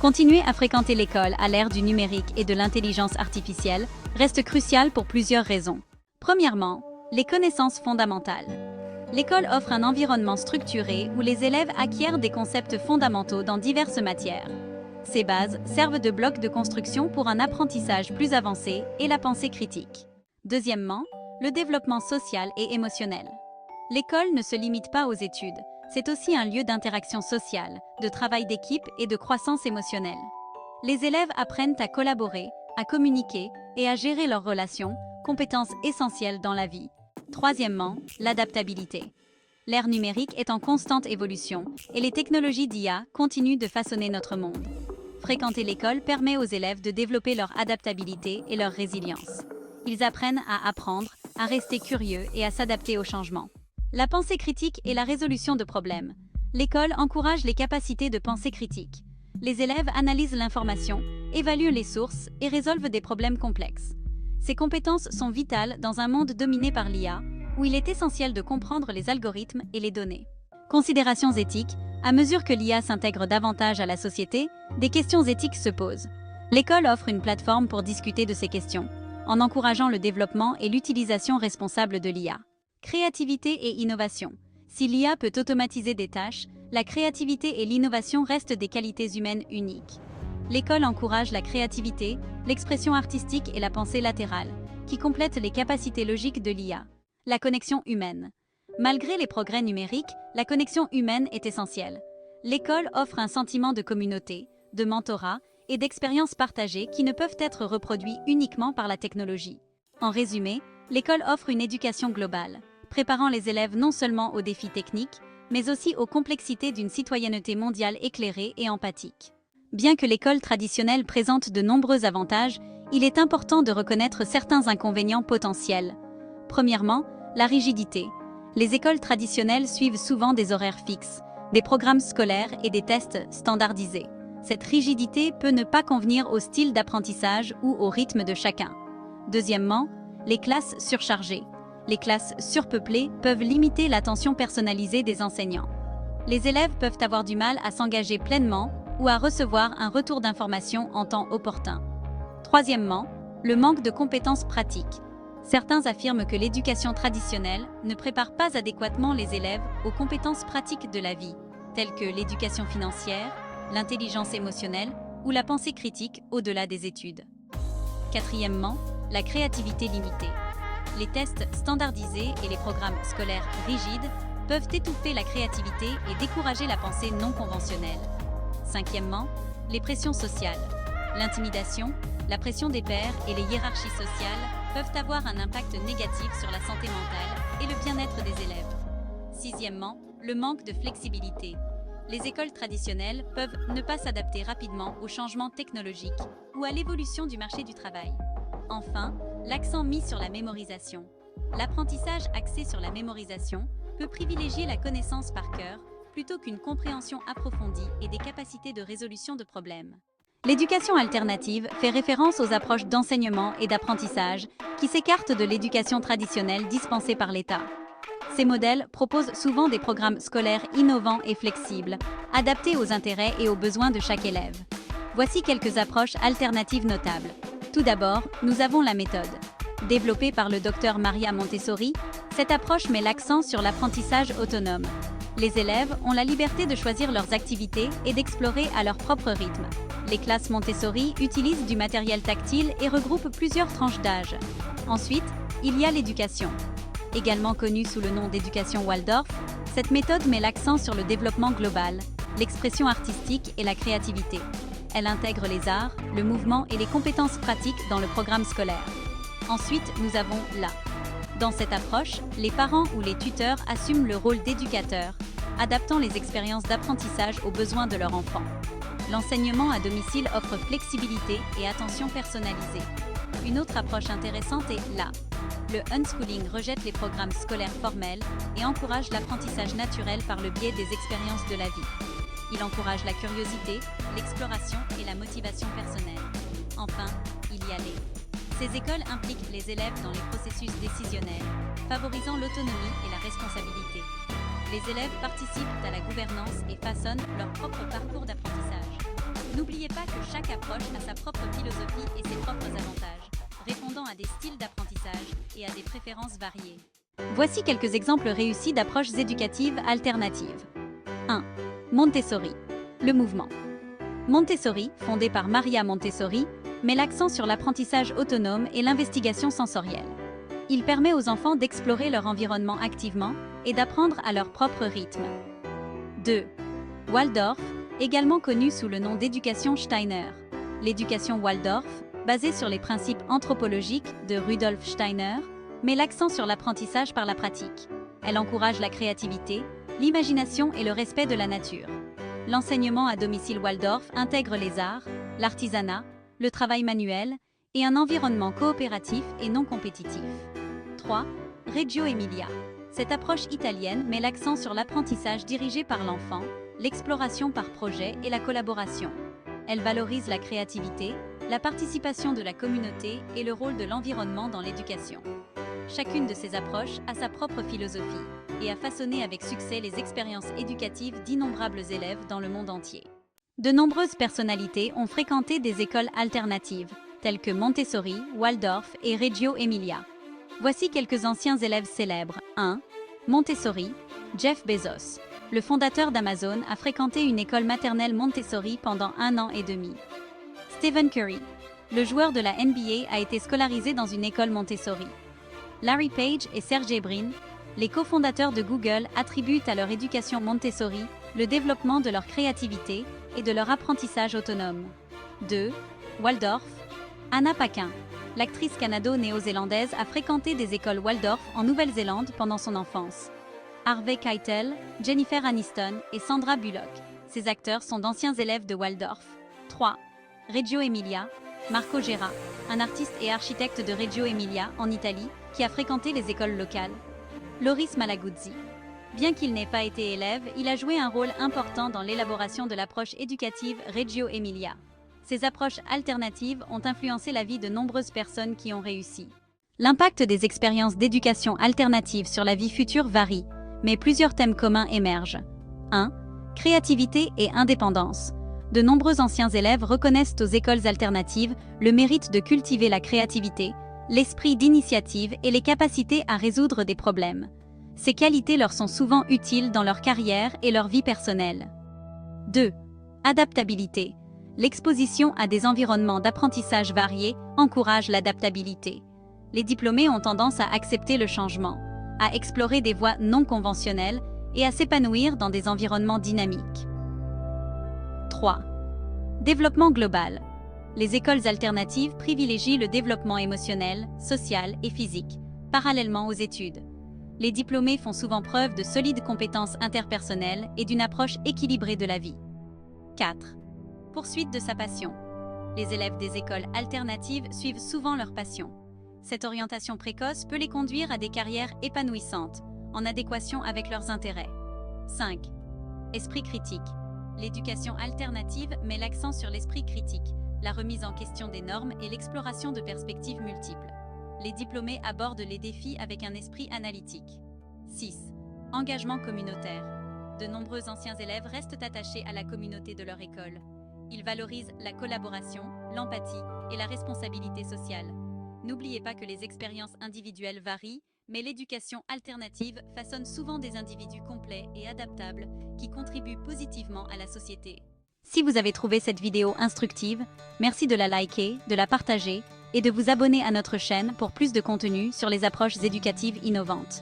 Continuer à fréquenter l'école à l'ère du numérique et de l'intelligence artificielle reste crucial pour plusieurs raisons. Premièrement, les connaissances fondamentales. L'école offre un environnement structuré où les élèves acquièrent des concepts fondamentaux dans diverses matières. Ces bases servent de bloc de construction pour un apprentissage plus avancé et la pensée critique. Deuxièmement, le développement social et émotionnel. L'école ne se limite pas aux études, c'est aussi un lieu d'interaction sociale, de travail d'équipe et de croissance émotionnelle. Les élèves apprennent à collaborer, à communiquer et à gérer leurs relations, compétences essentielles dans la vie. Troisièmement, l'adaptabilité. L'ère numérique est en constante évolution et les technologies d'IA continuent de façonner notre monde. Fréquenter l'école permet aux élèves de développer leur adaptabilité et leur résilience. Ils apprennent à apprendre, à rester curieux et à s'adapter aux changements. La pensée critique et la résolution de problèmes. L'école encourage les capacités de pensée critique. Les élèves analysent l'information, évaluent les sources et résolvent des problèmes complexes. Ces compétences sont vitales dans un monde dominé par l'IA, où il est essentiel de comprendre les algorithmes et les données. Considérations éthiques. À mesure que l'IA s'intègre davantage à la société, des questions éthiques se posent. L'école offre une plateforme pour discuter de ces questions, en encourageant le développement et l'utilisation responsable de l'IA. Créativité et innovation. Si l'IA peut automatiser des tâches, la créativité et l'innovation restent des qualités humaines uniques. L'école encourage la créativité, l'expression artistique et la pensée latérale, qui complètent les capacités logiques de l'IA. La connexion humaine. Malgré les progrès numériques, la connexion humaine est essentielle. L'école offre un sentiment de communauté, de mentorat et d'expériences partagées qui ne peuvent être reproduits uniquement par la technologie. En résumé, l'école offre une éducation globale, préparant les élèves non seulement aux défis techniques, mais aussi aux complexités d'une citoyenneté mondiale éclairée et empathique. Bien que l'école traditionnelle présente de nombreux avantages, il est important de reconnaître certains inconvénients potentiels. Premièrement, la rigidité. Les écoles traditionnelles suivent souvent des horaires fixes, des programmes scolaires et des tests standardisés. Cette rigidité peut ne pas convenir au style d'apprentissage ou au rythme de chacun. Deuxièmement, les classes surchargées. Les classes surpeuplées peuvent limiter l'attention personnalisée des enseignants. Les élèves peuvent avoir du mal à s'engager pleinement ou à recevoir un retour d'information en temps opportun. Troisièmement, le manque de compétences pratiques. Certains affirment que l'éducation traditionnelle ne prépare pas adéquatement les élèves aux compétences pratiques de la vie, telles que l'éducation financière, l'intelligence émotionnelle ou la pensée critique au-delà des études. Quatrièmement, la créativité limitée. Les tests standardisés et les programmes scolaires rigides peuvent étouffer la créativité et décourager la pensée non conventionnelle. Cinquièmement, les pressions sociales. L'intimidation, la pression des pairs et les hiérarchies sociales peuvent avoir un impact négatif sur la santé mentale et le bien-être des élèves. Sixièmement, le manque de flexibilité. Les écoles traditionnelles peuvent ne pas s'adapter rapidement aux changements technologiques ou à l'évolution du marché du travail. Enfin, l'accent mis sur la mémorisation. L'apprentissage axé sur la mémorisation peut privilégier la connaissance par cœur plutôt qu'une compréhension approfondie et des capacités de résolution de problèmes. L'éducation alternative fait référence aux approches d'enseignement et d'apprentissage qui s'écartent de l'éducation traditionnelle dispensée par l'État. Ces modèles proposent souvent des programmes scolaires innovants et flexibles, adaptés aux intérêts et aux besoins de chaque élève. Voici quelques approches alternatives notables. Tout d'abord, nous avons la méthode. Développée par le Dr Maria Montessori, cette approche met l'accent sur l'apprentissage autonome. Les élèves ont la liberté de choisir leurs activités et d'explorer à leur propre rythme. Les classes Montessori utilisent du matériel tactile et regroupent plusieurs tranches d'âge. Ensuite, il y a l'éducation. Également connue sous le nom d'éducation Waldorf, cette méthode met l'accent sur le développement global, l'expression artistique et la créativité. Elle intègre les arts, le mouvement et les compétences pratiques dans le programme scolaire. Ensuite, nous avons l'A. Dans cette approche, les parents ou les tuteurs assument le rôle d'éducateurs, adaptant les expériences d'apprentissage aux besoins de leur enfant. L'enseignement à domicile offre flexibilité et attention personnalisée. Une autre approche intéressante est l'A. Le unschooling rejette les programmes scolaires formels et encourage l'apprentissage naturel par le biais des expériences de la vie. Il encourage la curiosité, l'exploration et la motivation personnelle. Enfin, il y a les. Ces écoles impliquent les élèves dans les processus décisionnels, favorisant l'autonomie et la responsabilité. Les élèves participent à la gouvernance et façonnent leur propre parcours d'apprentissage. N'oubliez pas que chaque approche a sa propre philosophie et ses propres avantages, répondant à des styles d'apprentissage et à des préférences variées. Voici quelques exemples réussis d'approches éducatives alternatives. 1. Montessori. Le mouvement. Montessori, fondé par Maria Montessori, met l'accent sur l'apprentissage autonome et l'investigation sensorielle. Il permet aux enfants d'explorer leur environnement activement et d'apprendre à leur propre rythme. 2. Waldorf, également connu sous le nom d'éducation Steiner. L'éducation Waldorf, basée sur les principes anthropologiques de Rudolf Steiner, met l'accent sur l'apprentissage par la pratique. Elle encourage la créativité, l'imagination et le respect de la nature. L'enseignement à domicile Waldorf intègre les arts, l'artisanat, le travail manuel et un environnement coopératif et non compétitif. 3. Reggio Emilia. Cette approche italienne met l'accent sur l'apprentissage dirigé par l'enfant, l'exploration par projet et la collaboration. Elle valorise la créativité, la participation de la communauté et le rôle de l'environnement dans l'éducation. Chacune de ces approches a sa propre philosophie et a façonné avec succès les expériences éducatives d'innombrables élèves dans le monde entier. De nombreuses personnalités ont fréquenté des écoles alternatives, telles que Montessori, Waldorf et Reggio Emilia. Voici quelques anciens élèves célèbres. 1. Montessori, Jeff Bezos. Le fondateur d'Amazon a fréquenté une école maternelle Montessori pendant 1 an et demi. Stephen Curry. Le joueur de la NBA a été scolarisé dans une école Montessori. Larry Page et Sergey Brin, les cofondateurs de Google, attribuent à leur éducation Montessori le développement de leur créativité et de leur apprentissage autonome. 2. Waldorf. Anna Paquin. L'actrice canado-néo-zélandaise a fréquenté des écoles Waldorf en Nouvelle-Zélande pendant son enfance. Harvey Keitel, Jennifer Aniston et Sandra Bullock. Ces acteurs sont d'anciens élèves de Waldorf. 3. Reggio Emilia. Marco Gera, un artiste et architecte de Reggio Emilia, en Italie, qui a fréquenté les écoles locales. Loris Malaguzzi. Bien qu'il n'ait pas été élève, il a joué un rôle important dans l'élaboration de l'approche éducative Reggio Emilia. Ces approches alternatives ont influencé la vie de nombreuses personnes qui ont réussi. L'impact des expériences d'éducation alternative sur la vie future varie, mais plusieurs thèmes communs émergent. 1. Créativité et indépendance. De nombreux anciens élèves reconnaissent aux écoles alternatives le mérite de cultiver la créativité, l'esprit d'initiative et les capacités à résoudre des problèmes. Ces qualités leur sont souvent utiles dans leur carrière et leur vie personnelle. 2. Adaptabilité. L'exposition à des environnements d'apprentissage variés encourage l'adaptabilité. Les diplômés ont tendance à accepter le changement, à explorer des voies non conventionnelles et à s'épanouir dans des environnements dynamiques. 3. Développement global. Les écoles alternatives privilégient le développement émotionnel, social et physique, parallèlement aux études. Les diplômés font souvent preuve de solides compétences interpersonnelles et d'une approche équilibrée de la vie. 4. Poursuite de sa passion. Les élèves des écoles alternatives suivent souvent leur passion. Cette orientation précoce peut les conduire à des carrières épanouissantes, en adéquation avec leurs intérêts. 5. Esprit critique. L'éducation alternative met l'accent sur l'esprit critique, la remise en question des normes et l'exploration de perspectives multiples. Les diplômés abordent les défis avec un esprit analytique. 6. Engagement communautaire. De nombreux anciens élèves restent attachés à la communauté de leur école. Ils valorisent la collaboration, l'empathie et la responsabilité sociale. N'oubliez pas que les expériences individuelles varient, mais l'éducation alternative façonne souvent des individus complets et adaptables qui contribuent positivement à la société. Si vous avez trouvé cette vidéo instructive, merci de la liker, de la partager et de vous abonner à notre chaîne pour plus de contenu sur les approches éducatives innovantes.